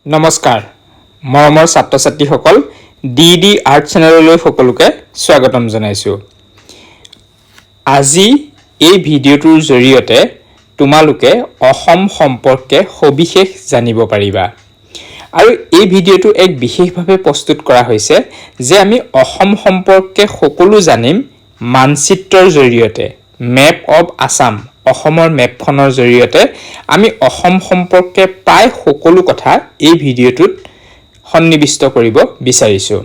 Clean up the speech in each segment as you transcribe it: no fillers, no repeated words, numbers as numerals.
নমস্কাৰ মৰমৰ ছাত্ৰ ছাত্ৰীসকল DDEarth চেনেললৈ সকলোকে স্বাগতম জনাইছো আজি এই ভিডিঅ'টোৰ জৰিয়তে তোমালোকে অসম সম্পৰ্কে সবিশেষ জানিব পাৰিবা আৰু এই ভিডিঅ'টো এক বিশেষভাৱে প্ৰস্তুত কৰা হৈছে যে আমি অসম সম্পৰ্কে সকলো জানিম মানচিত্ৰৰ জৰিয়তে মেপ অফ আসাম অসমৰ মেপখনৰ জৰিয়তে আমি অসম সম্পৰ্কে প্ৰায় সকলো কথা এই ভিডিঅ'টোত সন্নিবিষ্ট কৰিব বিচাৰিছো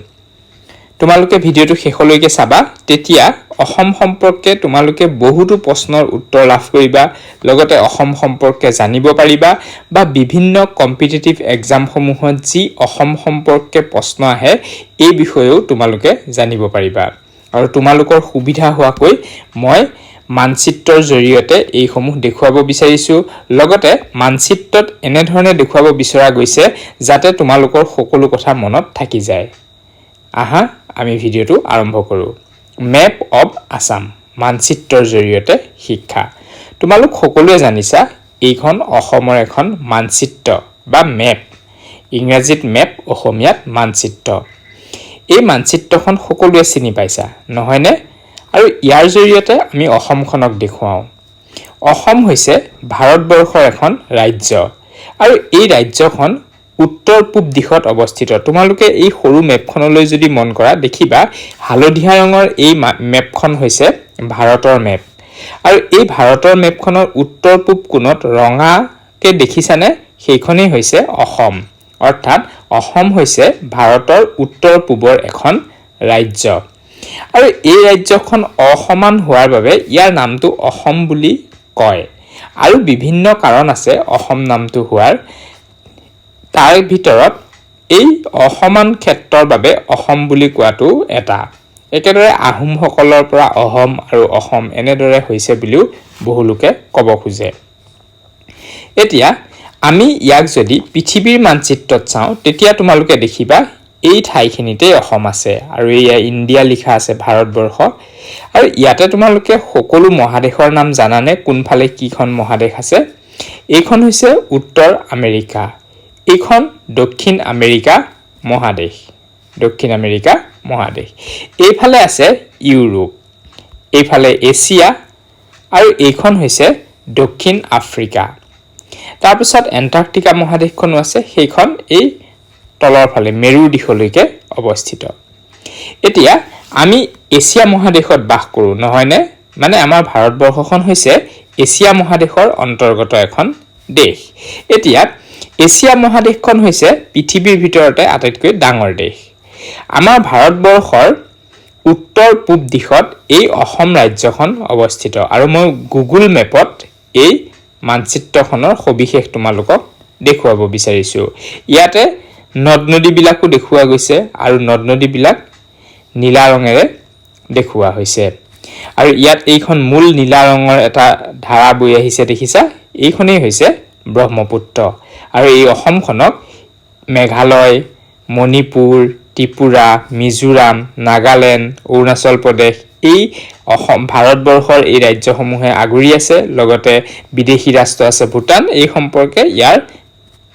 তোমালোকে ভিডিঅ'টো শেষলৈকে চাবা তেতিয়া অসম সম্পৰ্কে তোমালোকে বহুতো প্ৰশ্নৰ উত্তৰ লাভ কৰিবা লগতে অসম সম্পৰ্কে জানিব পাৰিবা বা বিভিন্ন কম্পিটিটিভ এক্সাম সমূহত যি অসম সম্পৰ্কে প্ৰশ্ন আহে এই বিষয়েও তোমালোকে জানিব পাৰিবা আৰু তোমালোকৰ সুবিধা হোৱাকৈ মই মানচিত্ৰৰ জৰিয়তে এই সমূহ দেখুৱাব বিচাৰিছো লগতে মানচিত্ৰত এনে ধৰণে দেখুৱাব বিচৰা গৈছে যাতে তোমালোকৰ সকলো কথা মনত থাকি যায় আহা আমি ভিডিঅ'টো আৰম্ভ কৰো মেপ অফ আসাম মানচিত্ৰৰ জৰিয়তে শিক্ষা তোমালোক সকলোৱে জানিছা এইখন অসমৰ এখন মানচিত্ৰ বা মেপ ইংৰাজীত মেপ অসমীয়াত মানচিত্ৰ এই মানচিত্ৰখন সকলোৱে চিনি পাইছা নহয়নে আৰু ইয়াৰ জৰিয়তে আমি অসমখনক দেখুৱাও অসম হৈছে ভাৰতবৰ্ষৰ এখন ৰাজ্য আৰু এই ৰাজ্যখন উত্তৰ পূব দিশত অৱস্থিত তোমালোকে এই সৰু মেপখনলৈ যদি মন কৰা দেখিবা হালধীয়া ৰঙৰ এই মেপখন হৈছে ভাৰতৰ মেপ আৰু এই ভাৰতৰ মেপখনৰ উত্তৰ পূব কোণত ৰঙাকে দেখিছানে সেইখনেই হৈছে অসম অৰ্থাৎ অসম হৈছে ভাৰতৰ উত্তৰ পূবৰ এখন ৰাজ্য আৰু এই ৰাজ্যখন অসমান হোৱাৰ বাবে ইয়াৰ নামটো অসম বুলি কয় আৰু বিভিন্ন কাৰণ আছে অসম নামটো হোৱাৰ তাৰ ভিতৰত এই অসমান ক্ষেত্ৰৰ বাবে অসম বুলি কোৱাটো এটা একেদৰে আহোমসকলৰ পৰা অহম আৰু অসম এনেদৰে হৈছে বুলিও বহু লোকে ক'ব খোজে এতিয়া আমি ইয়াক যদি পৃথিৱীৰ মানচিত্ৰত চাওঁ তেতিয়া তোমালোকে দেখিবা এই ঠাইখিনিতে অসম আছে আৰু এয়া ইণ্ডিয়া লিখা আছে ভাৰতবৰ্ষ আৰু ইয়াতে তোমালোকে সকলো মহাদেশৰ নাম জানানে কোনফালে কিখন মহাদেশ আছে এইখন হৈছে উত্তৰ আমেৰিকা এইখন দক্ষিণ আমেৰিকা মহাদেশ এইফালে আছে ইউৰোপ এইফালে এছিয়া আৰু এইখন হৈছে দক্ষিণ আফ্ৰিকা তাৰপিছত এণ্টাৰ্কটিকা মহাদেশখনো আছে সেইখন এই তলৰ ফালে মেৰুৰ দিশলৈকে অৱস্থিত এতিয়া আমি এছিয়া মহাদেশত বাস কৰো নহয়নে মানে আমাৰ ভাৰতবৰ্ষখন হৈছে এছিয়া মহাদেশৰ অন্তৰ্গত এখন দেশ এতিয়া এছিয়া মহাদেশখন হৈছে পৃথিৱীৰ ভিতৰতে আটাইতকৈ ডাঙৰ দেশ আমাৰ ভাৰতবৰ্ষৰ উত্তৰ পূব দিশত এই অসম ৰাজ্যখন অৱস্থিত আৰু মই গুগল মেপত এই মানচিত্ৰখনৰ সবিশেষ তোমালোকক দেখুৱাব বিচাৰিছো ইয়াতে নদ নদীবিলাকো দেখুৱা গৈছে আৰু নদ নদীবিলাক নীলা ৰঙেৰে দেখুৱা হৈছে আৰু ইয়াত এইখন মূল নীলা ৰঙৰ এটা ধাৰা বৈ আহিছে দেখিছা এইখনেই হৈছে ব্ৰহ্মপুত্ৰ আৰু এই অসমখনক মেঘালয় মণিপুৰ ত্ৰিপুৰা মিজোৰাম নাগালেণ্ড অৰুণাচল প্ৰদেশ এই অসম ভাৰতবৰ্ষৰ এই ৰাজ্যসমূহে আগুৰি আছে লগতে বিদেশী ৰাষ্ট্ৰ আছে ভূটান এই সম্পৰ্কে ইয়াৰ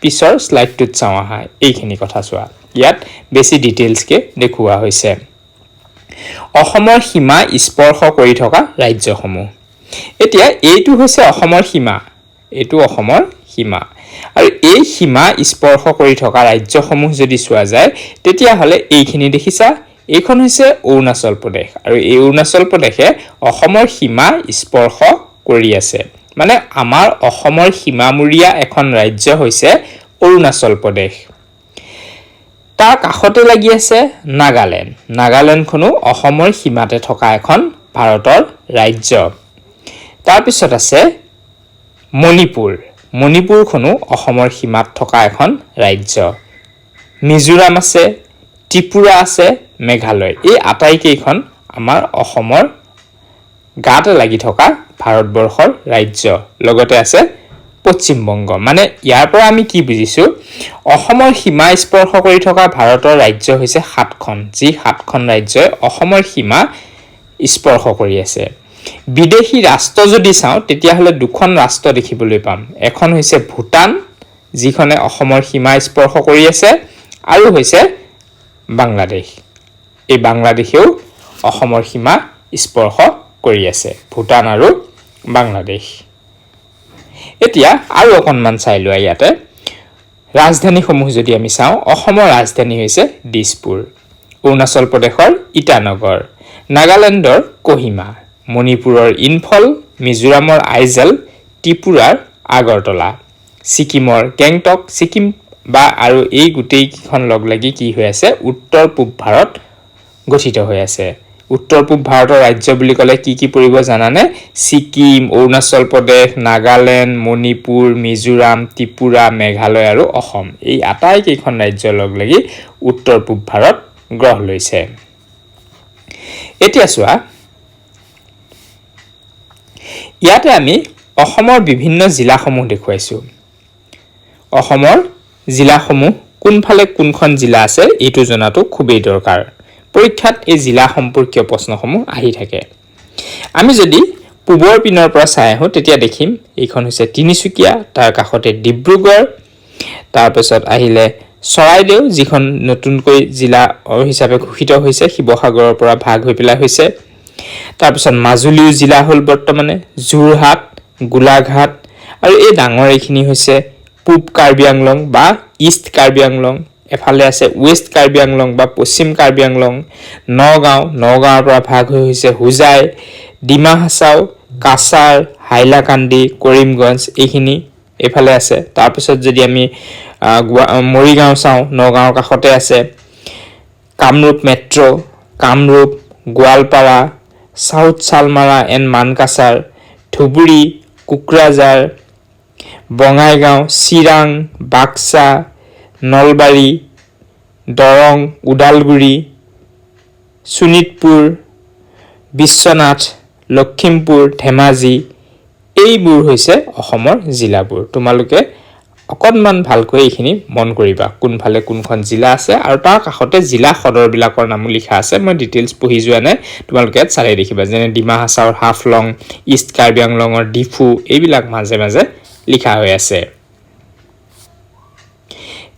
পিছৰ স্লাইডটোত চাওঁ আহা এইখিনি কথা চোৱা ইয়াত বেছি ডিটেইলছকে দেখুৱা হৈছে অসমৰ সীমা স্পৰ্শ কৰি থকা ৰাজ্যসমূহ এতিয়া এইটো হৈছে অসমৰ সীমা এইটো অসমৰ সীমা আৰু এই সীমা স্পৰ্শ কৰি থকা ৰাজ্যসমূহ যদি চোৱা যায় তেতিয়াহ'লে এইখিনি দেখিছা এইখন হৈছে অৰুণাচল প্ৰদেশ আৰু এই অৰুণাচল প্ৰদেশে অসমৰ সীমা স্পৰ্শ কৰি আছে মানে আমাৰ অসমৰ সীমামূৰীয়া এখন ৰাজ্য হৈছে অৰুণাচল প্ৰদেশ তাৰ কাষতে লাগি আছে নাগালেণ্ডখনো অসমৰ সীমাতে থকা এখন ভাৰতৰ ৰাজ্য তাৰ পিছত আছে মণিপুৰখনো অসমৰ সীমাত থকা এখন ৰাজ্য মিজোৰাম আছে ত্ৰিপুৰা আছে মেঘালয় এই আটাইকেইখন আমাৰ অসমৰ গাতে লাগি থকা ভাৰতবৰ্ষৰ ৰাজ্য লগতে আছে পশ্চিম বংগ মানে ইয়াৰ পৰা আমি কি বুজিছো অসমৰ সীমা স্পৰ্শ কৰি থকা ভাৰতৰ ৰাজ্য হৈছে 7খন যি 7খন ৰাজ্যই অসমৰ সীমা স্পৰ্শ কৰি আছে বিদেশী ৰাষ্ট্ৰ যদি চাওঁ তেতিয়াহ'লে দুখন ৰাষ্ট্ৰ দেখিবলৈ পাম এখন হৈছে ভূটান যিখনে অসমৰ সীমা স্পৰ্শ কৰি আছে আৰু হৈছে বাংলাদেশ এই বাংলাদেশেও অসমৰ সীমা স্পৰ্শ কৰি আছে ভূটান আৰু বাংলাদেশ এতিয়া আৰু অকনমান চাই লোৱা ইয়াতে ৰাজধানীসমূহ যদি আমি চাওঁ অসমৰ ৰাজধানী হৈছে দিছপুৰ অৰুণাচল প্ৰদেশৰ ইটানগৰ নাগালেণ্ডৰ কোহিমা মণিপুৰৰ ইম্ফল মিজোৰামৰ আইজল ত্ৰিপুৰাৰ আগৰতলা ছিকিমৰ গেংটক ছিকিম বা আৰু এই গোটেই কিখন লগ লাগি কি হৈ আছে উত্তৰ পূব ভাৰত গঠিত হৈ আছে উত্তৰ পূব ভাৰতৰ ৰাজ্য বুলি ক'লে কি পৰিব জানানে ছিকিম অৰুণাচল প্ৰদেশ নাগালেণ্ড মণিপুৰ মিজোৰাম ত্ৰিপুৰা মেঘালয় আৰু অসম এই আটাইকেইখন ৰাজ্য লগ লাগি উত্তৰ পূব ভাৰত গ্ৰহ লৈছে এতিয়া চোৱা ইয়াতে আমি অসমৰ বিভিন্ন জিলাসমূহ দেখুৱাইছো অসমৰ জিলাসমূহ কোনফালে কোনখন জিলা আছে এইটো জনাটো খুবেই দৰকাৰ পৰীক্ষাত এই জিলা সম্পৰ্কীয় প্ৰশ্নসমূহ আহি থাকে আমি যদি পূবৰ পিনৰ পৰা চাই আহো তেতিয়া দেখিম এইখন হৈছে তিনিচুকীয়া তাৰ কাষতে ডিব্ৰুগড় তাৰ পিছত আহিলে চৰাইদেউ যিখন নতুনকৈ জিলা হিচাপে ঘোষিত হৈছে শিৱসাগৰৰ পৰা ভাগ হৈ পেলাই হৈছে তাৰ পিছত মাজুলী জিলা হ'ল বৰ্তমানে যোৰহাট গোলাঘাট আৰু এই ডাঙৰ এইখিনি হৈছে পূব কাৰ্বি আংলং বা ইষ্ট কাৰ্বি আংলং এফালে আছে ওয়েষ্ট কাৰ্বি আংলং বা পশ্চিম কাৰ্বি আংলং নগাঁৱৰ পৰা ভাগ হৈ হৈছে হুজাই ডিমা হাছাও কাছাৰ হাইলাকান্দি কৰিমগঞ্জ এইখিনি এফালে আছে তাৰ পিছত যদি আমি মৰিগাঁও চাওঁ নগাঁৱৰ কাষতে আছে Kamrup metro Kamrup Goalpara south Salmara and Mankachar Dhubri Kokrajhar Bongaigaon Chirang Baksa Nalbari Darrang Udalguri Sonitpur Biswanath Lakhimpur Dhemaji এইবোৰ হৈছে অসমৰ জিলাবোৰ তোমালোকে অকনমান ভালকৈ এইখিনি মন কৰিবা কোনফালে কোনখন জিলা আছে আৰু তাৰ কাষতে জিলা সদৰবিলাকৰ নামো লিখা আছে মই ডিটেইলছ পঢ়ি যোৱা নাই তোমালোকে চালে দেখিবা যেনে ডিমা হাছাওৰ হাফলং ইষ্ট কাৰ্বি আংলঙৰ ডিফু এইবিলাক মাজে মাজে লিখা হৈ আছে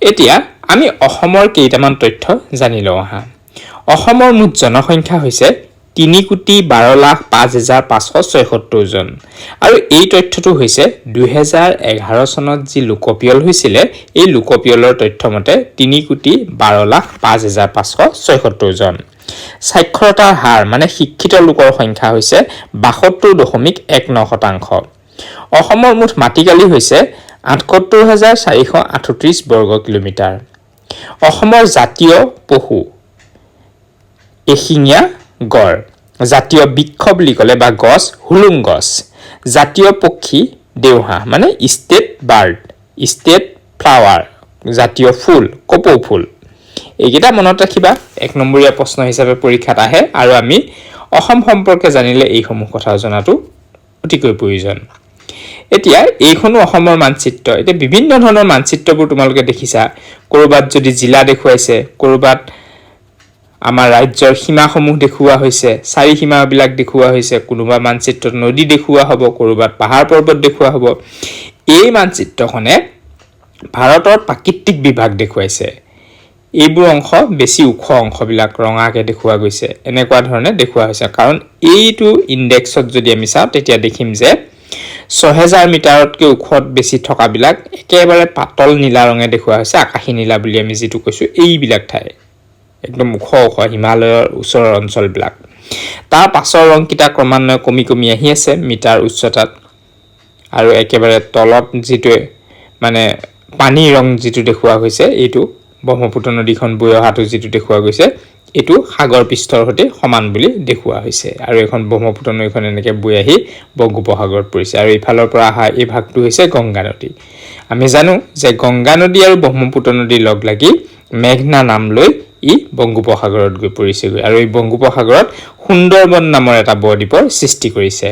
এতিয়া আমি অসমৰ কেইটামান তথ্য জানি লওঁ আহা অসমৰ মুঠ জনসংখ্যা হৈছে 3,12,05,576 জন আৰু এই তথ্যটো হৈছে 2011 চনত যি লোকপিয়ল হৈছিল এই লোকপিয়লৰ তথ্যমতে 3,12,05,576 জন সাক্ষৰতাৰ হাৰ মানে শিক্ষিত লোকৰ সংখ্যা হৈছে 72.19% অসমৰ মুঠ মাটিকালি হৈছে ৭৮,৪38 বৰ্গ কিলোমিটাৰ অসমৰ জাতীয় পশু এশিঙীয়া গড় জাতীয় বৃক্ষ বুলি ক'লে বা গছ হুলুং গছ জাতীয় পক্ষী দেওহাঁহ মানে ষ্টেট বাৰ্ড ষ্টেট ফ্লাৱাৰ জাতীয় ফুল কপৌ ফুল এইকেইটা মনত ৰাখিবা এক নম্বৰীয়া প্ৰশ্ন হিচাপে পৰীক্ষাত আহে আৰু আমি অসম সম্পৰ্কে জানিলে এইসমূহ কথা জনাটো অতিকৈ প্ৰয়োজন এতিয়া এইখনো অসমৰ মানচিত্ৰ এতিয়া বিভিন্ন ধৰণৰ মানচিত্ৰবোৰ তোমালোকে দেখিছা কৰবাত যদি জিলা দেখুৱাইছে কৰবাত আমাৰ ৰাজ্যৰ সীমাসমূহ দেখুওৱা হৈছে চাৰি সীমাবিলাক দেখুওৱা হৈছে কোনোবা মানচিত্ৰত নদী দেখুওৱা হ'ব কৰবাত পাহাৰ পৰ্বত দেখুওৱা হ'ব এই মানচিত্ৰখনে ভাৰতৰ প্ৰাকৃতিক বিভাগ দেখুৱাইছে এইবোৰ অংশ বেছি ওখ অংশবিলাক ৰঙাকে দেখুওৱা গৈছে এনেকুৱা ধৰণে দেখুওৱা হৈছে কাৰণ এইটো ইনডেক্সত যদি আমি চাওঁ তেতিয়া দেখিম যে ৬০০০ মিটাৰতকৈ ওখত বেছি থকাবিলাক একেবাৰে পাতল নীলা ৰঙে দেখুওৱা হৈছে আকাশী নীলা বুলি আমি যেটো কৈছো এইবিলাক ঠাই একদম ওখ হিমালয়ৰ ওচৰৰ অঞ্চলবিলাক তাৰ পাছৰ ৰংকিটা ক্ৰমান্বয়ে কমি আহি আছে মিটাৰ উচ্চতাত আৰু একেবাৰে তলত যেটো মানে পানী ৰং যেটো দেখুওৱা হৈছে এইটো ব্ৰহ্মপুত্ৰ নদীখন বৈ অহাটো যেটো দেখুওৱা গৈছে এটো সাগৰ পৃষ্ঠৰ সৈতে সমান বুলি দেখুওৱা হৈছে আৰু এখন ব্ৰহ্মপুত্ৰ নদীখন এনেকৈ বৈ আহি বংগোপসাগৰত পৰিছে আৰু ইফালৰ পৰা আহা এই ভাগটো হৈছে গংগা নদী আমি জানো যে গংগা নদী আৰু ব্ৰহ্মপুত্ৰ নদী লগ লাগি মেঘনা নাম লৈ ই বংগোপসাগৰত গৈ পৰিছেগৈ আৰু এই বংগোপসাগৰত সুন্দৰবন নামৰ এটা বদ্বীপৰ সৃষ্টি কৰিছে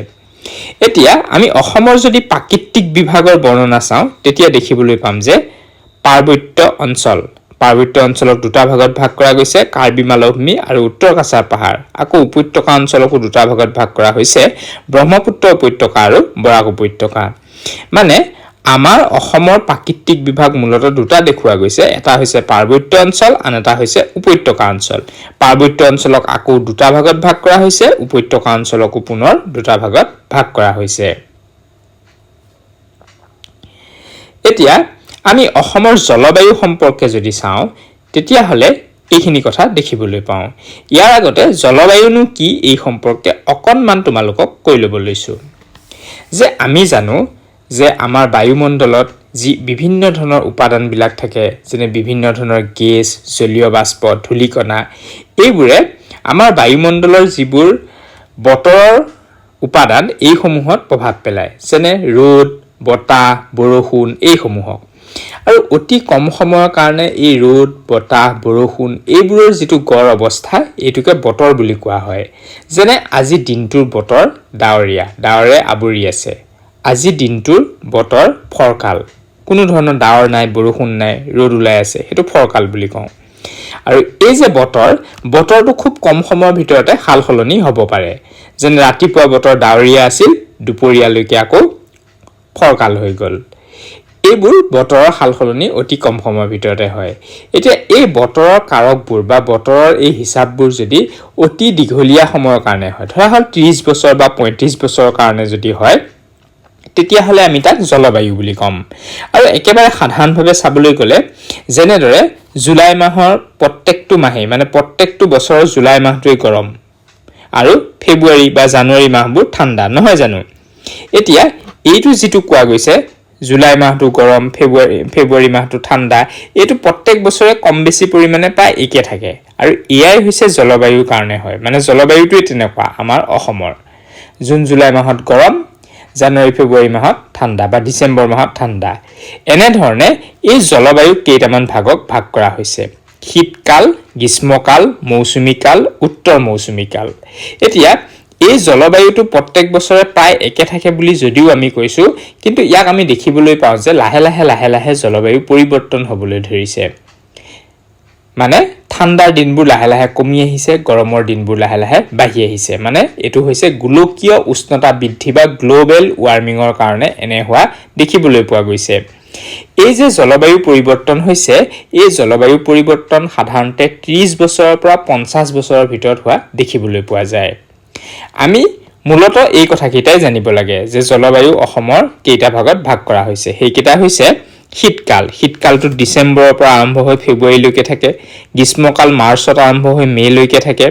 এতিয়া আমি অসমৰ যদি প্ৰাকৃতিক বিভাগৰ বৰ্ণনা চাওঁ তেতিয়া দেখিবলৈ পাম যে পাৰ্বত্য অঞ্চলক দুটা ভাগত ভাগ কৰা গৈছে কাৰ্বি মালভূমি আৰু উত্তৰ কাছাৰ পাহাৰ আকৌ উপত্যকা অঞ্চলকো দুটা ভাগত ভাগ কৰা হৈছে ব্ৰহ্মপুত্ৰ উপত্যকা আৰু বৰাক উপত্যকা মানে আমাৰ অসমৰ প্ৰাকৃতিক বিভাগ মূলতঃ দুটা দেখুৱা গৈছে এটা হৈছে পাৰ্বত্য অঞ্চল আন এটা হৈছে উপত্যকা অঞ্চল পাৰ্বত্য অঞ্চলক আকৌ দুটা ভাগত ভাগ কৰা হৈছে উপত্যকা অঞ্চলকো পুনৰ দুটা ভাগত ভাগ কৰা হৈছে এতিয়া আমি অসমৰ জলবায়ু সম্পৰ্কে যদি চাওঁ তেতিয়া হলে এইখিনি কথা দেখিবলৈ পাওঁ ইয়াৰ আগতে জলবায়ুনো কি এই সম্পৰ্কে অকনমান তোমালোকক কৈ ল'ব লৈছো যে আমি জানো যে আমাৰ বায়ুমণ্ডলত যি বিভিন্ন ধৰণৰ উপাদান বিলাক থাকে যেনে বিভিন্ন ধৰণৰ গেছ জলীয় বাষ্প ধূলিকণা এইবোৰে আমাৰ বায়ুমণ্ডলৰ যিবোৰ বতৰৰ উপাদান এই সমূহত প্ৰভাৱ পেলায় যেনে ৰ'দ বতাহ বৰষুণ এই সমূহক আৰু অতি কম সময়ৰ কাৰণে এই ৰ'দ বতাহ বৰষুণ এইবোৰৰ যিটো গড় অৱস্থা এইটোকে বতৰ বুলি কোৱা হয় যেনে আজি দিনটোৰ বতৰ ডাৱৰে আৱৰি আছে আজি দিনটোৰ বতৰ ফৰকাল কোনো ধৰণৰ ডাৱৰ নাই বৰষুণ নাই ৰ'দ ওলাই আছে হেতু ফৰকাল বুলি কওঁ আৰু এই যে বতৰটো খুব কম সময়ৰ ভিতৰতে হালসলনি হ'ব পাৰে যেনে ৰাতিপুৱা বতৰ ডাৱৰীয়া আছিল দুপৰীয়ালৈকে আকৌ ফৰকাল হৈ গ'ল এইবোৰ বতৰৰ হালসলনি অতি কম সময়ৰ ভিতৰতে হয় এতিয়া এই বতৰৰ কাৰকবোৰ বা বতৰৰ এই হিচাপবোৰ যদি অতি দীঘলীয়া সময়ৰ কাৰণে হয় ধৰা হল 30 বছৰ বা 35 বছৰৰ কাৰণে যদি হয় তেতিয়া হলে আমি তাক জলবায়ু বুলি কম আৰু একেবাৰে সাধাৰণভাৱে চাবলৈ গলে যেনেদৰে জুলাই মাহৰ প্ৰত্যেকটো মাহে মানে প্ৰত্যেকটো বছৰৰ জুলাই মাহটোই গৰম আৰু ফেব্ৰুৱাৰী বা জানুৱাৰী মাহবোৰ ঠাণ্ডা নহয় জানো এতিয়া এইটো যেটো কোৱা গৈছে জুলাই মাহটো গৰম ফেব্ৰুৱাৰী মাহটো ঠাণ্ডা এইটো প্ৰত্যেক বছৰে কম বেছি পৰিমাণে প্ৰায় একে থাকে আৰু এয়াই হৈছে জলবায়ুৰ কাৰণে হয় মানে জলবায়ুটোই তেনেকুৱা আমাৰ অসমৰ জুন জুলাই মাহত গৰম জানুৱাৰী ফেব্ৰুৱাৰী মাহত ঠাণ্ডা বা ডিসেম্বৰ মাহত ঠাণ্ডা এনে ধৰণে এই জলবায়ু কেইটামান ভাগক ভাগ কৰা হৈছে শীতকাল গ্ৰীষ্মকাল মৌচুমী কাল উত্তৰ মৌচুমী কাল এতিয়া এই জলবায়ুটো প্ৰত্যেক বছৰে প্ৰায় একে থাকে বুলি যদিও আমি কৈছো কিন্তু ইয়াক আমি দেখিবলৈ পাওঁ যে লাহে লাহে জলবায়ু পৰিৱৰ্তন হ'বলৈ ধৰিছে মানে ঠাণ্ডাৰ দিনবোৰ লাহে লাহে কমি আহিছে গৰমৰ দিনবোৰ লাহে লাহে বাঢ়ি আহিছে মানে এটো হৈছে গোলকীয় উষ্ণতা বৃদ্ধি বা গ্লোবেল ওয়াৰ্মিঙৰ কাৰণে এনে হোৱা দেখিবলৈ পোৱা গৈছে এই যে জলবায়ু পৰিৱৰ্তন হৈছে এই জলবায়ু পৰিৱৰ্তন সাধাৰণতে 30 বছৰৰ পৰা 50 বছৰৰ ভিতৰত হোৱা দেখিবলৈ পোৱা যায় আমি মূলত এই কথা কেইটাই জানিব লাগে যে জলবায়ু অসমৰ কেইটা ভাগত ভাগ কৰা হৈছে সেইকেইটা হৈছে শীতকালটো ডিসেম্বৰৰ পৰা আৰম্ভ হৈ ফেব্ৰুৱাৰীলৈকে থাকে গ্ৰীষ্মকাল মাৰ্চত আৰম্ভ হৈ মে লৈকে থাকে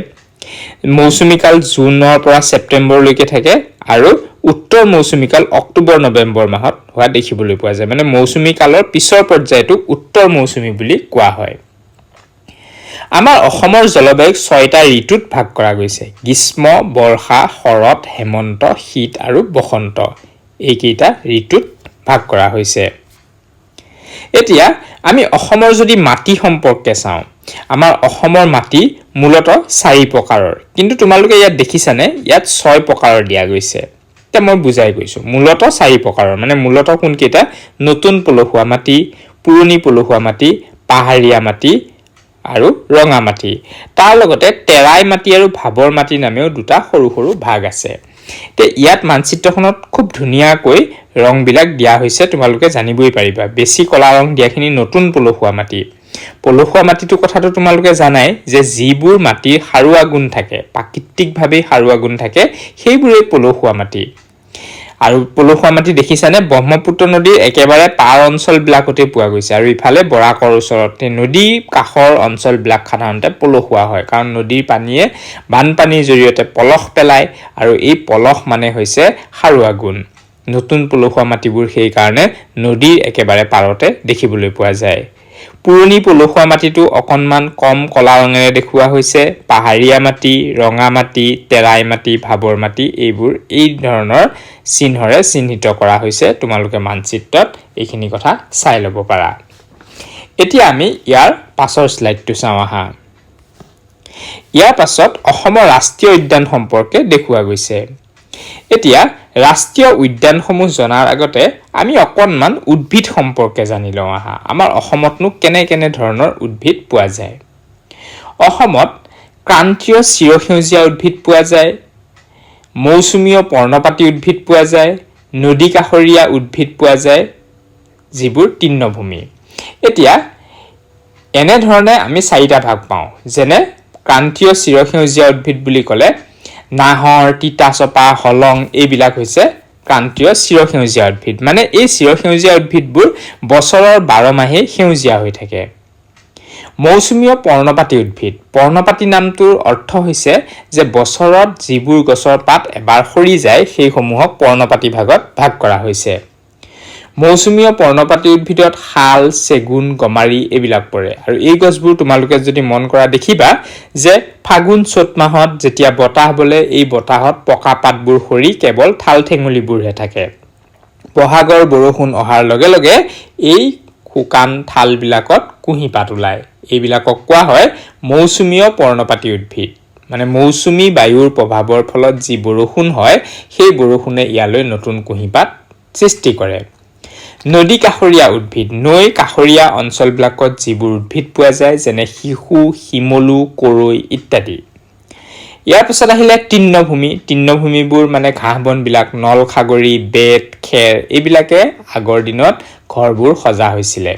মৌচুমী কাল জুনৰ পৰা ছেপ্টেম্বৰলৈকে থাকে আৰু উত্তৰ মৌচুমী কাল অক্টোবৰ নৱেম্বৰ মাহত হোৱা দেখিবলৈ পোৱা যায় মানে মৌচুমী কালৰ পিছৰ পৰ্যায়টো উত্তৰ মৌচুমী বুলি কোৱা হয় আমাৰ অসমৰ জলবায়ুক 6টা ঋতুত ভাগ কৰা গৈছে গ্ৰীষ্ম বৰ্ষা শৰৎ হেমন্ত শীত আৰু বসন্ত এই কেইটা ঋতুত ভাগ কৰা হৈছে এতিয়া আমি অসমৰ যদি মাটি সম্পৰ্কে চাওঁ আমাৰ অসমৰ মাটি মূলতঃ 4 প্ৰকাৰৰ কিন্তু তোমালোকে ইয়াত দেখিছানে ইয়াত 6 প্ৰকাৰৰ দিয়া গৈছে তে মই বুজাই গৈছো মূলতঃ 4 প্ৰকাৰৰ মানে মূলতঃ কোন কেইটা নতুন পলসুৱা মাটি পুৰণি পলসুৱা মাটি পাহাৰীয়া মাটি আৰু ৰঙা মাটি তাৰ লগতে তেৰাই মাটি আৰু ভাবৰ মাটি নামেও দুটা সৰু সৰু ভাগ আছে তে ইয়াত মানচিত্ৰখনত খুব ধুনিয়াকৈ ৰং বিলাক দিয়া হৈছে তোমালোকে জানিবই পাৰিবা বেছি কলা ৰং দিয়াখিনি নতুন পলসুৱা মাটিটো কথাটো তোমালোকে জানাই যে যিবোৰ মাটিৰ হাৰুৱা গুণ থাকে প্ৰাকৃতিকভাৱে হাৰুৱা গুণ থাকে সেইবোৰে পলসুৱা মাটি আৰু পলসুৱা মাটি দেখিছানে ব্ৰহ্মপুত্ৰ নদীৰ একেবাৰে পাৰ অঞ্চল বিলাকতে পোৱা গৈছে আৰু ইফালে বৰাকৰ ওচৰতে নদী কাষৰ অঞ্চল বিলাক সাধাৰণতে পলসুৱা হয় কাৰণ নদীৰ পানীয়ে বানপানীৰ জৰিয়তে পলস পেলায় আৰু এই পলস মানে হৈছে হাৰুৱা গুণ নতুন পলসুৱা মাটিবোৰ সেই কাৰণে নদীৰ একেবাৰে পাৰতে দেখিবলৈ পোৱা যায় পুৰণি পলসুৱা মাটিটো অকনমান কম কলা ৰঙেৰে দেখুৱা হৈছে পাহাৰীয়া মাটি ৰঙা মাটি তেৰাই মাটি ভাবৰ মাটি এইবোৰ এই ধৰণৰ চিহ্নৰে চিহ্নিত কৰা হৈছে তোমালোকে মানচিত্ৰত এইখিনি কথা চাই ল'ব পাৰা এতিয়া আমি ইয়াৰ পাছৰ স্লাইডটো চাওঁ আহা ইয়াৰ পাছত অসমৰ ৰাষ্ট্ৰীয় উদ্যান সম্পৰ্কে দেখুৱা গৈছে এতিয়া ৰাষ্ট্ৰীয় উদ্যানসমূহ জনাৰ আগতে আমি অকনমান উদ্ভিদ সম্পৰ্কে জানি লওঁ আহা আমাৰ অসমতনো কেনে ধৰণৰ উদ্ভিদ পোৱা যায় অসমত ক্ৰান্তীয় চিৰসেউজীয়া উদ্ভিদ পোৱা যায় মৌচুমীয় পৰ্ণপাতী উদ্ভিদ পোৱা যায় নদী কাষৰীয়া উদ্ভিদ পোৱা যায় যিবোৰ তৃণভূমি এতিয়া এনে ধৰণে আমি চাৰিটা ভাগ পাওঁ যেনে ক্ৰান্তীয় চিৰসেউজীয়া উদ্ভিদ বুলি ক'লে নাহৰ তিতাচপা হলং এইবিলাক হৈছে ক্ৰান্তীয় চিৰসেউজীয়া উদ্ভিদ মানে এই চিৰসেউজীয়া উদ্ভিদবোৰ বছৰৰ 12 মাহে সেউজীয়া হৈ থাকে মৌচুমীয় পৰ্ণপাতী উদ্ভিদ পৰ্ণপাতী নামটোৰ অৰ্থ হৈছে যে বছৰত যিবোৰ গছৰ পাত এবাৰ সৰি যায় সেই সমূহক পৰ্ণপাতী ভাগত ভাগ কৰা হৈছে মৌচুমীয় পৰ্ণপাতী উদ্ভিদত শাল চেগুন গমাৰি এইবিলাক পৰে আৰু এই গছবোৰ তোমালোকে যদি মন কৰা দেখিবা যে ফাগুন চত মাহত যেতিয়া বতাহ বলে এই বতাহত পকা পাতবোৰ সৰি কেৱল ঠাল ঠেঙুলিবোৰহে থাকে বহাগৰ বৰষুণ অহাৰ লগে লগে এই শুকান ঠালবিলাকত কুঁহি পাত ওলায় এইবিলাকক কোৱা হয় মৌচুমীয় পৰ্ণপাতী উদ্ভিদ মানে মৌচুমী বায়ুৰ প্ৰভাৱৰ ফলত যি বৰষুণ হয় সেই বৰষুণে ইয়ালৈ নতুন কুঁহি পাত সৃষ্টি কৰে নদী কাষৰীয়া উদ্ভিদ নৈ কাষৰীয়া অঞ্চলবিলাকত যিবোৰ উদ্ভিদ পোৱা যায় যেনে শিশু শিমলু কৰৈ ইত্যাদি ইয়াৰ পিছত আহিলে তৃণভূমিবোৰ মানে ঘাঁহ বনবিলাক নল খাগৰি বেত খেৰ এইবিলাকে আগৰ দিনত ঘৰবোৰ সজা হৈছিল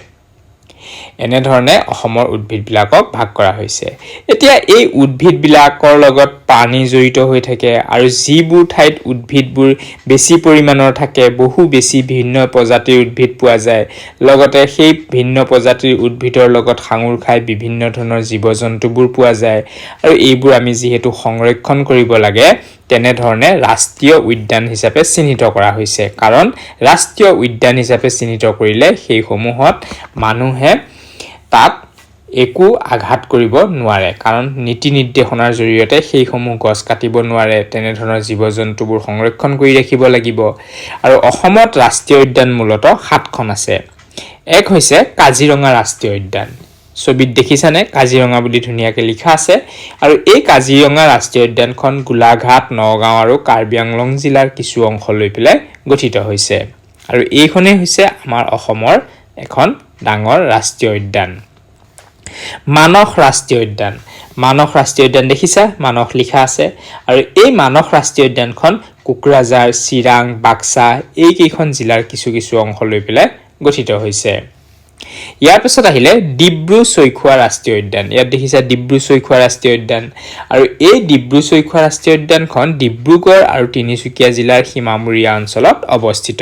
এনে ধৰণে অসমৰ উদ্ভিদবিলাকক ভাগ কৰা হৈছে এতিয়া এই উদ্ভিদবিলাকৰ লগত পানী জড়িত হৈ থাকে আৰু যিবোৰ ঠাইত উদ্ভিদবোৰ বেছি পৰিমাণৰ থাকে বহু বেছি ভিন্ন প্ৰজাতিৰ উদ্ভিদ পোৱা যায় লগতে সেই ভিন্ন প্ৰজাতিৰ উদ্ভিদৰ লগত সাঙুৰ খাই বিভিন্ন ধৰণৰ জীৱ-জন্তুবোৰ পোৱা যায় আৰু এইবোৰ আমি যিহেতু সংৰক্ষণ কৰিব লাগে তেনে ধৰণে ৰাষ্ট্ৰীয় উদ্যান হিচাপে চিহ্নিত কৰা হৈছে কাৰণ ৰাষ্ট্ৰীয় উদ্যান হিচাপে চিহ্নিত কৰিলে সেই সমূহত মানুহে তাত একো আঘাত কৰিব নোৱাৰে কাৰণ নীতি নিৰ্দেশনাৰ জৰিয়তে সেই সমূহ গছ কাটিব নোৱাৰে তেনে ধৰণৰ জীৱ-জন্তুবোৰ সংৰক্ষণ কৰি ৰাখিব লাগিব আৰু অসমত ৰাষ্ট্ৰীয় উদ্যান মূলতঃ 7খন আছে এক হৈছে কাজিৰঙা ৰাষ্ট্ৰীয় উদ্যান ছবিত দেখিছানে কাজিৰঙা বুলি ধুনীয়াকৈ লিখা আছে আৰু এই কাজিৰঙা ৰাষ্ট্ৰীয় উদ্যানখন গোলাঘাট নগাঁও আৰু কাৰ্বি আংলং জিলাৰ কিছু অংশ লৈ পেলাই গঠিত হৈছে আৰু এইখনেই হৈছে আমাৰ অসমৰ এখন ডাঙৰ ৰাষ্ট্ৰীয় উদ্যান মানস ৰাষ্ট্ৰীয় উদ্যান দেখিছা মানস লিখা আছে আৰু এই মানস ৰাষ্ট্ৰীয় উদ্যানখন কোকৰাঝাৰ চিৰাং বাক্সা এই কেইখন জিলাৰ কিছু অংশ লৈ পেলাই গঠিত হৈছে ইয়াৰ পিছত আহিলে ডিব্ৰু-চৈখোৱা ৰাষ্ট্ৰীয় উদ্যান ইয়াত দেখিছা ডিব্ৰু-চৈখোৱা ৰাষ্ট্ৰীয় উদ্যান আৰু এই ডিব্ৰু-চৈখোৱা ৰাষ্ট্ৰীয় উদ্যানখন ডিব্ৰুগড় আৰু তিনিচুকীয়া জিলাৰ সীমামূৰীয়া অঞ্চলত অৱস্থিত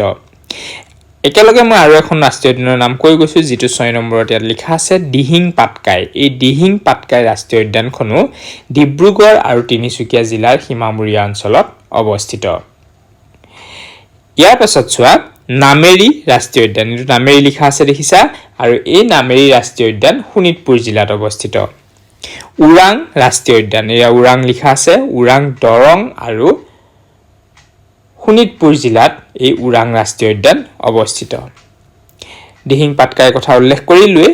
একেলগে মই আৰু এখন ৰাষ্ট্ৰীয় উদ্যানৰ নাম কৈ গৈছো যেটো 6 নম্বৰত ইয়াত লিখা আছে দিহিং পাটকাই এই দিহিং পাটকাই ৰাষ্ট্ৰীয় উদ্যানখনো ডিব্ৰুগড় আৰু তিনিচুকীয়া জিলাৰ সীমামূৰীয়া অঞ্চলত অৱস্থিত ইয়াৰ পাছত চোৱা নামেৰি ৰাষ্ট্ৰীয় উদ্যান এটো নামেৰি লিখা আছে দেখিছা আৰু এই নামেৰি ৰাষ্ট্ৰীয় উদ্যান শোণিতপুৰ জিলাত অৱস্থিত উৰাং ৰাষ্ট্ৰীয় উদ্যান এয়া উৰাং লিখা আছে উৰাং দৰং আৰু শোণিতপুৰ জিলাত এই উৰাং ৰাষ্ট্ৰীয় উদ্যান অৱস্থিত দিহিং পাটকাইৰ কথা উল্লেখ কৰিলোৱে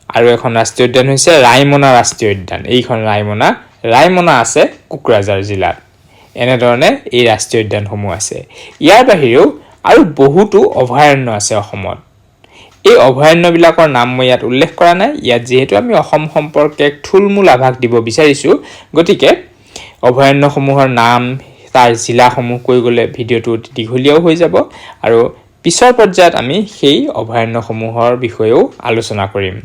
আৰু এখন ৰাষ্ট্ৰীয় উদ্যান হৈছে ৰায়মনা ৰাষ্ট্ৰীয় উদ্যান এইখন ৰায়মনা আছে কোকৰাঝাৰ জিলাত এনে ধৰণে এই ৰাষ্ট্ৰীয় উদ্যানসমূহ আছে ইয়াৰ বাহিৰেও আৰু বহুতো অভয়াৰণ্য আছে অসমত এই অভয়াৰণ্যবিলাকৰ নাম মই ইয়াত উল্লেখ কৰা নাই ইয়াত যেহেতু আমি অসম সম্পৰ্কে থুলমূল আভাস দিব বিচাৰিছো গতিকে অভয়াৰণ্যসমূহৰ নাম তাৰ জিলাসমূহ কৈ গলে ভিডিওটো দীঘলীয়াও হৈ যাব আৰু পিছৰ পৰ্যায়ত আমি সেই অভয়াৰণ্যসমূহৰ বিষয়েও আলোচনা কৰিম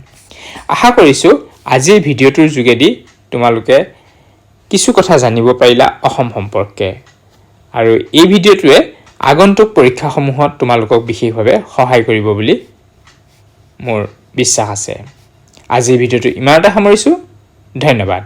আশা কৰিছো আজিৰ ভিডিওটোৰ যোগেদি তোমালোকে কিছু কথা জানিব পাৰিলা অসম সম্পৰ্কে আৰু এই ভিডিওটোৱে আগন্তুক পৰীক্ষাসমূহত তোমালোকক বিশেষভাৱে সহায় কৰিব বুলি মোৰ বিশ্বাস আছে আজিৰ ভিডিওটো ইমানতে সামৰিছো ধন্যবাদ